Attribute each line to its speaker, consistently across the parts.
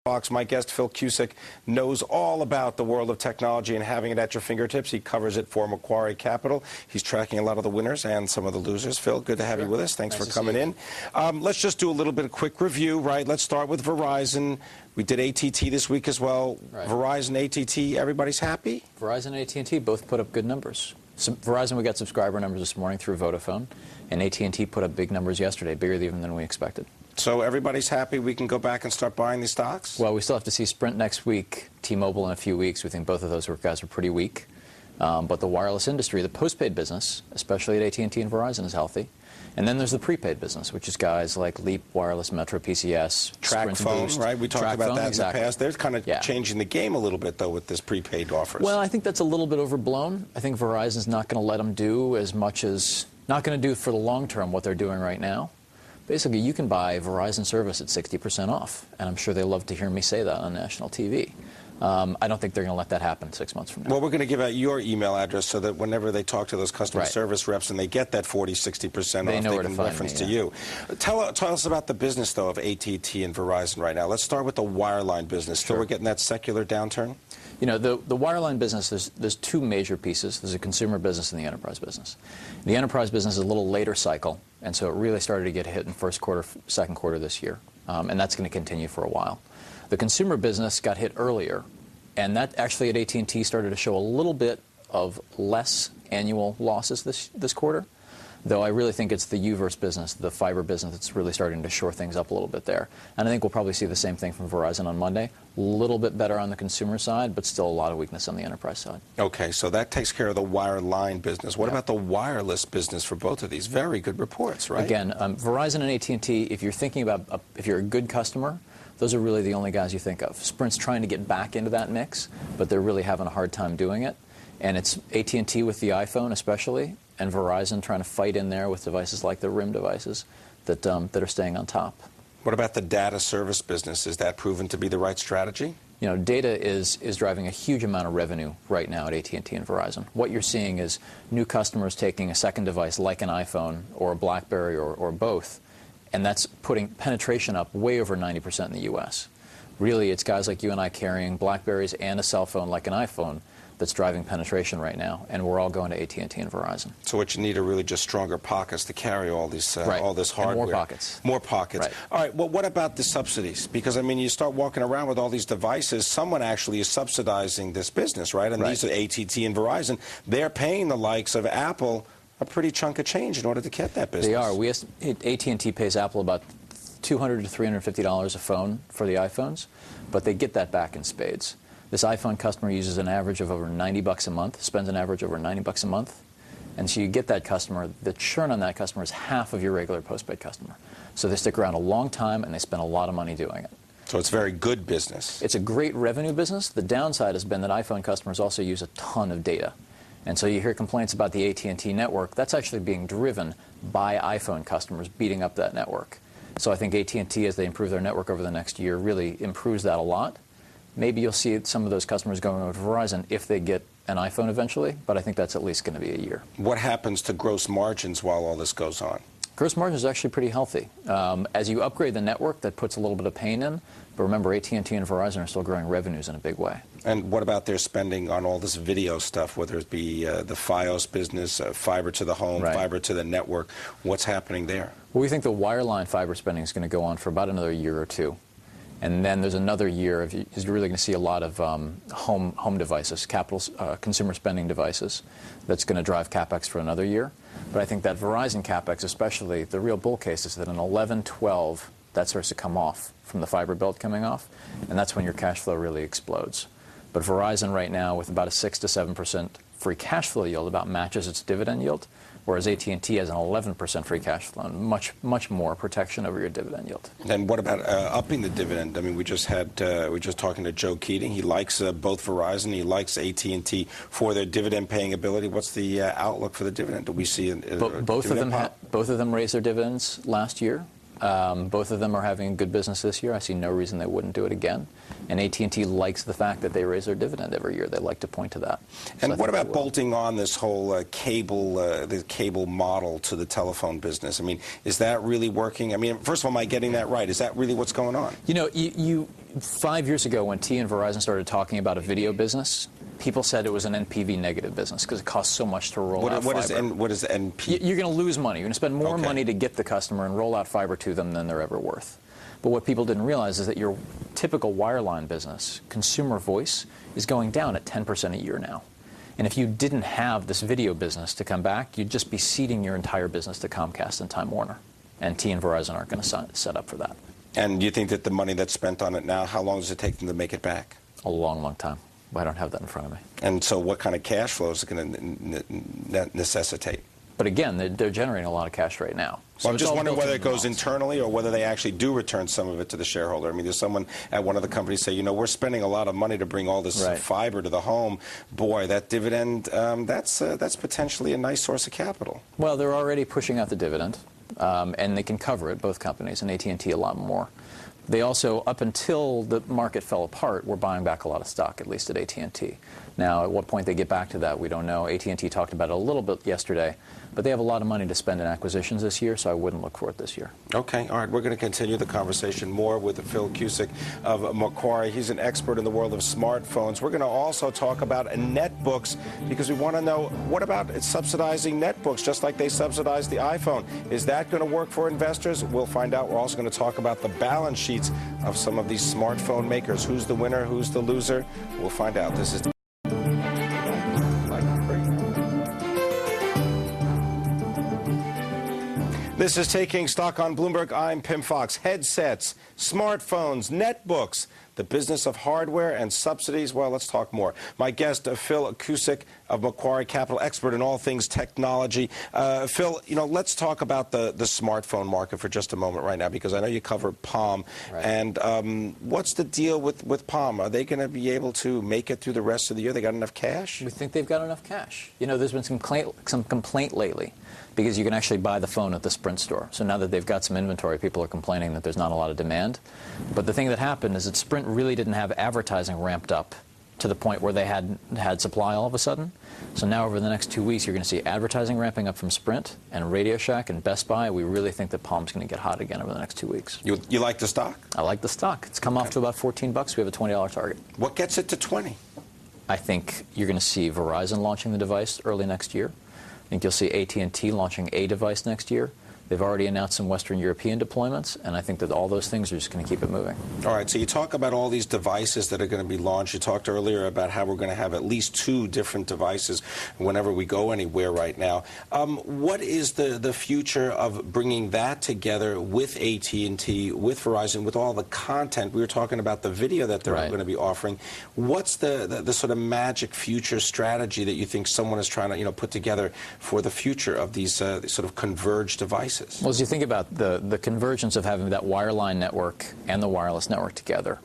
Speaker 1: Fox. My guest, Phil Cusick, knows all about the world of technology and having it at your fingertips. He covers it for Macquarie Capital. He's tracking a lot of the winners and some of the losers. Phil, good to have you with us. Thanks for coming in. Let's just do a little bit of quick review, right? Let's start with Verizon. We did AT&T this week as well. Right. Verizon, AT&T, everybody's happy?
Speaker 2: Verizon and AT&T both put up good numbers. Verizon, we got subscriber numbers this morning through Vodafone, and AT&T put up big numbers yesterday, bigger even than we expected.
Speaker 1: So everybody's happy we can go back and start buying these stocks?
Speaker 2: Well, we still have to see Sprint next week, T-Mobile in a few weeks. We think both of those guys are pretty weak. But the wireless industry, the postpaid business, especially at AT&T and Verizon, is healthy. And then there's the prepaid business, which is guys like Leap, Wireless, Metro, PCS,
Speaker 1: Track Phone, right? We talked about that in the past. They're kind of changing the game a little bit, though, with this prepaid offers.
Speaker 2: Well, I think that's a little bit overblown. I think Verizon's not going to let them do as much as, not going to do for the long term what they're doing right now. Basically, you can buy Verizon service at 60% off, and I'm sure they love to hear me say that on national TV. I don't think they're going to let that happen 6 months from now.
Speaker 1: Well, we're going to give out your email address so that whenever they talk to those customer service reps and they get that 40, 60% off, they can reference to you. Tell us about the business, though, of AT&T and Verizon right now. Let's start with the wireline business. Still, we're getting that secular downturn?
Speaker 2: You know, the wireline business, there's two major pieces. There's a consumer business and the enterprise business. The enterprise business is a little later cycle, and so it really started to get hit in first quarter, second quarter this year, and that's going to continue for a while. The consumer business got hit earlier, and that actually at AT&T started to show a little bit of less annual losses this quarter, though I really think it's the U-verse business, the fiber business, that's really starting to shore things up a little bit there. And I think we'll probably see the same thing from Verizon on Monday. A little bit better on the consumer side, but still a lot of weakness on the enterprise side. Okay,
Speaker 1: so that takes care of the wireline business. What about the wireless business for both of these? Very good reports, right?
Speaker 2: Again, Verizon and AT&T, if you're thinking about, if you're a good customer, those are really the only guys you think of. Sprint's trying to get back into that mix, but they're really having a hard time doing it. And it's AT&T with the iPhone especially, and Verizon trying to fight in there with devices like the RIM devices that are staying on top.
Speaker 1: What about the data service business? Is that proven to be the right strategy?
Speaker 2: You know, data is driving a huge amount of revenue right now at AT&T and Verizon. What you're seeing is new customers taking a second device like an iPhone or a BlackBerry or both, and that's putting penetration up way over 90% in the U.S. Really, it's guys like you and I carrying BlackBerries and a cell phone like an iPhone that's driving penetration right now, and we're all going to AT&T and Verizon.
Speaker 1: So what you need are really just stronger pockets to carry all these, all this hardware.
Speaker 2: And more pockets.
Speaker 1: More pockets.
Speaker 2: Right.
Speaker 1: All right, well, what about the subsidies? Because, I mean, you start walking around with all these devices, someone actually is subsidizing this business, right? And these are AT&T and Verizon. They're paying the likes of Apple a pretty chunk of change in order to get that business.
Speaker 2: They are. AT&T pays Apple about $200 to $350 a phone for the iPhones, but they get that back in spades. This iPhone customer uses an average of over $90 a month, spends an average over $90 a month, and so you get that customer. The churn on that customer is half of your regular postpaid customer. So they stick around a long time, and they spend a lot of money doing it.
Speaker 1: So it's very good business.
Speaker 2: It's a great revenue business. The downside has been that iPhone customers also use a ton of data. And so you hear complaints about the AT&T network. That's actually being driven by iPhone customers beating up that network. So I think AT&T, as they improve their network over the next year, really improves that a lot. Maybe you'll see some of those customers going over to Verizon if they get an iPhone eventually, but I think that's at least going to be a year.
Speaker 1: What happens to gross margins while all this goes on?
Speaker 2: Gross margin is actually pretty healthy. As you upgrade the network, that puts a little bit of pain in, but remember, AT&T and Verizon are still growing revenues in a big way.
Speaker 1: And what about their spending on all this video stuff, whether it be the Fios business, fiber to the home, fiber to the network? What's happening there?
Speaker 2: Well, we think the wireline fiber spending is going to go on for about another year or two. And then there's another year of, you're really going to see a lot of home devices, consumer spending devices, that's going to drive CapEx for another year. But I think that Verizon CapEx especially, the real bull case is that in 11, 12, that starts to come off from the fiber build coming off, and that's when your cash flow really explodes. But Verizon right now, with about a 6 to 7% free cash flow yield, about matches its dividend yield, whereas AT&T has an 11% free cash flow and much more protection over your dividend yield.
Speaker 1: And what about upping the dividend? I mean, we just talking to Joe Keating. He likes both Verizon. He likes AT&T for their dividend paying ability. What's the outlook for the dividend? Do we see
Speaker 2: both of them raised their dividends last year. Both of them are having good business this year. I see no reason they wouldn't do it again. And AT&T likes the fact that they raise their dividend every year. They like to point to that.
Speaker 1: And what about bolting on this whole cable model to the telephone business? I mean, is that really working? I mean, first of all, am I getting that right? Is that really what's going on?
Speaker 2: You know, 5 years ago, when T and Verizon started talking about a video business, people said it was an NPV negative business because it costs so much to roll out fiber.
Speaker 1: What is NPV?
Speaker 2: You're going to lose money. You're going to spend more money to get the customer and roll out fiber to them than they're ever worth. But what people didn't realize is that your typical wireline business, consumer voice, is going down at 10% a year now. And if you didn't have this video business to come back, you'd just be ceding your entire business to Comcast and Time Warner. And T and Verizon aren't going to set up for that.
Speaker 1: And you think that the money that's spent on it now, how long does it take them to make it back?
Speaker 2: A long, long time. I don't have that in front of me.
Speaker 1: And so what kind of cash flow is it going to necessitate?
Speaker 2: But again, they're generating a lot of cash right now. So
Speaker 1: well, I'm just wondering whether it goes internally or whether they actually do return some of it to the shareholder. I mean, there's someone at one of the companies say, you know, we're spending a lot of money to bring all this fiber to the home. Boy, that dividend, that's potentially a nice source of capital.
Speaker 2: Well, they're already pushing out the dividend, and they can cover it, both companies, and AT&T a lot more. They also, up until the market fell apart, were buying back a lot of stock, at least at AT&T. Now, at what point they get back to that, we don't know. AT&T talked about it a little bit yesterday, but they have a lot of money to spend in acquisitions this year, so I wouldn't look for it this year.
Speaker 1: Okay, all right. We're going to continue the conversation more with Phil Cusick of Macquarie. He's an expert in the world of smartphones. We're going to also talk about netbooks because we want to know, what about subsidizing netbooks just like they subsidize the iPhone? Is that going to work for investors? We'll find out. We're also going to talk about the balance sheets of some of these smartphone makers. Who's the winner? Who's the loser? We'll find out. This is This is Taking Stock on Bloomberg. I'm Pim Fox. Headsets, smartphones, netbooks, the business of hardware and subsidies. Well, let's talk more. My guest, Phil Cusick of Macquarie Capital, expert in all things technology. Phil, you know, let's talk about the smartphone market for just a moment right now, because I know you cover Palm. Right. And what's the deal with Palm? Are they going to be able to make it through the rest of the year? They got enough cash?
Speaker 2: We think they've got enough cash. You know, there's been some complaint lately, because you can actually buy the phone at the Sprint store. So now that they've got some inventory, people are complaining that there's not a lot of demand. But the thing that happened is that Sprint really didn't have advertising ramped up to the point where they had supply all of a sudden. So now over the next 2 weeks, you're going to see advertising ramping up from Sprint and Radio Shack and Best Buy. We really think that Palm's going to get hot again over the next 2 weeks.
Speaker 1: You like the stock?
Speaker 2: I like the stock. It's come off to about $14. We have a $20 target.
Speaker 1: What gets it to 20?
Speaker 2: I think you're going to see Verizon launching the device early next year. I think you'll see AT&T launching a device next year. They've already announced some Western European deployments, and I think that all those things are just going to keep it moving. All
Speaker 1: right, so you talk about all these devices that are going to be launched. You talked earlier about how we're going to have at least 2 different devices whenever we go anywhere right now. What is the future of bringing that together with AT&T, with Verizon, with all the content? We were talking about the video that they're going to be offering. What's the sort of magic future strategy that you think someone is trying to put together for the future of these sort of converged devices?
Speaker 2: Well, as you think about the convergence of having that wireline network and the wireless network together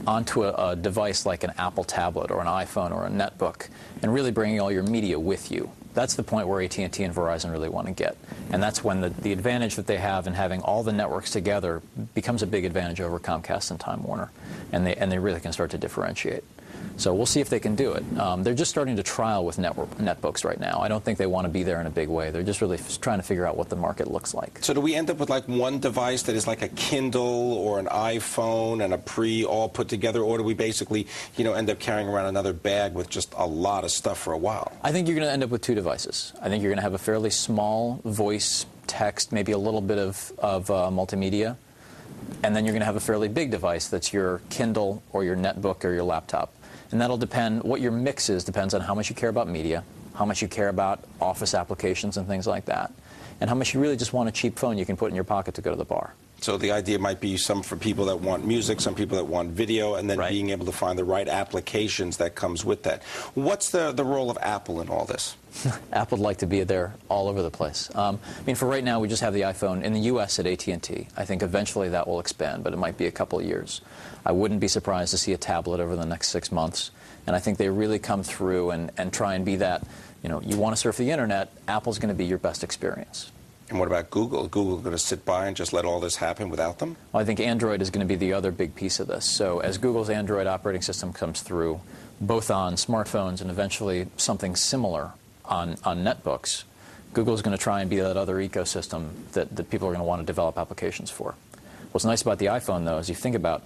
Speaker 2: onto a device like an Apple tablet or an iPhone or a netbook, and really bringing all your media with you, that's the point where AT&T and Verizon really want to get. And that's when the advantage that they have in having all the networks together becomes a big advantage over Comcast and Time Warner, and they really can start to differentiate. So we'll see if they can do it. They're just starting to trial with netbooks right now. I don't think they want to be there in a big way. They're just really trying to figure out what the market looks like.
Speaker 1: So do we end up with like one device that is like a Kindle or an iPhone and a Pre all put together, or do we basically end up carrying around another bag with just a lot of stuff for a while?
Speaker 2: I think you're going to end up with 2 devices. I think you're going to have a fairly small voice, text, maybe a little bit of multimedia, and then you're going to have a fairly big device that's your Kindle or your netbook or your laptop. And that'll depend, what your mix is depends on how much you care about media, how much you care about office applications and things like that, and how much you really just want a cheap phone you can put in your pocket to go to the bar.
Speaker 1: So the idea might be some for people that want music, some people that want video, and then being able to find the right applications that comes with that. What's the role of Apple in all this?
Speaker 2: Apple would like to be there all over the place. I mean, for right now, we just have the iPhone in the U.S. at AT&T. I think eventually that will expand, but it might be a couple of years. I wouldn't be surprised to see a tablet over the next 6 months. And I think they really come through and try and be that, you want to surf the internet, Apple's going to be your best experience.
Speaker 1: And what about Google? Google going to sit by and just let all this happen without them?
Speaker 2: Well, I think Android is going to be the other big piece of this. So as Google's Android operating system comes through, both on smartphones and eventually something similar on netbooks, Google's going to try and be that other ecosystem that people are going to want to develop applications for. What's nice about the iPhone, though, is you think about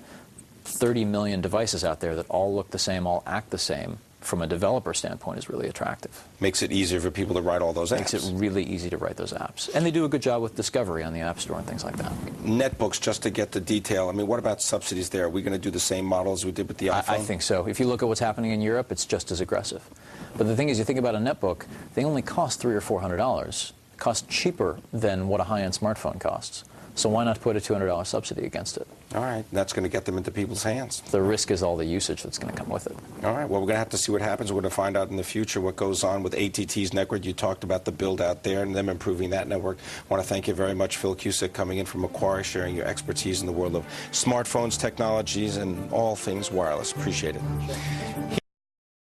Speaker 2: 30 million devices out there that all look the same, all act the same, from a developer standpoint is really attractive.
Speaker 1: Makes it easier for people to write all those apps.
Speaker 2: Makes it really easy to write those apps. And they do a good job with discovery on the App Store and things like that.
Speaker 1: Netbooks, just to get the detail, I mean, what about subsidies there? Are we going to do the same model as we did with the iPhone?
Speaker 2: I think so. If you look at what's happening in Europe, it's just as aggressive. But the thing is, you think about a netbook, they only cost $300 or $400. Cost cheaper than what a high-end smartphone costs. So why not put a $200 subsidy against it?
Speaker 1: All right. That's going to get them into people's hands.
Speaker 2: The risk is all the usage that's going to come with it.
Speaker 1: All right. Well, we're going to have to see what happens. We're going to find out in the future what goes on with AT&T's network. You talked about the build out there and them improving that network. I want to thank you very much, Phil Cusick, coming in from Macquarie, sharing your expertise in the world of smartphones, technologies, and all things wireless. Appreciate it.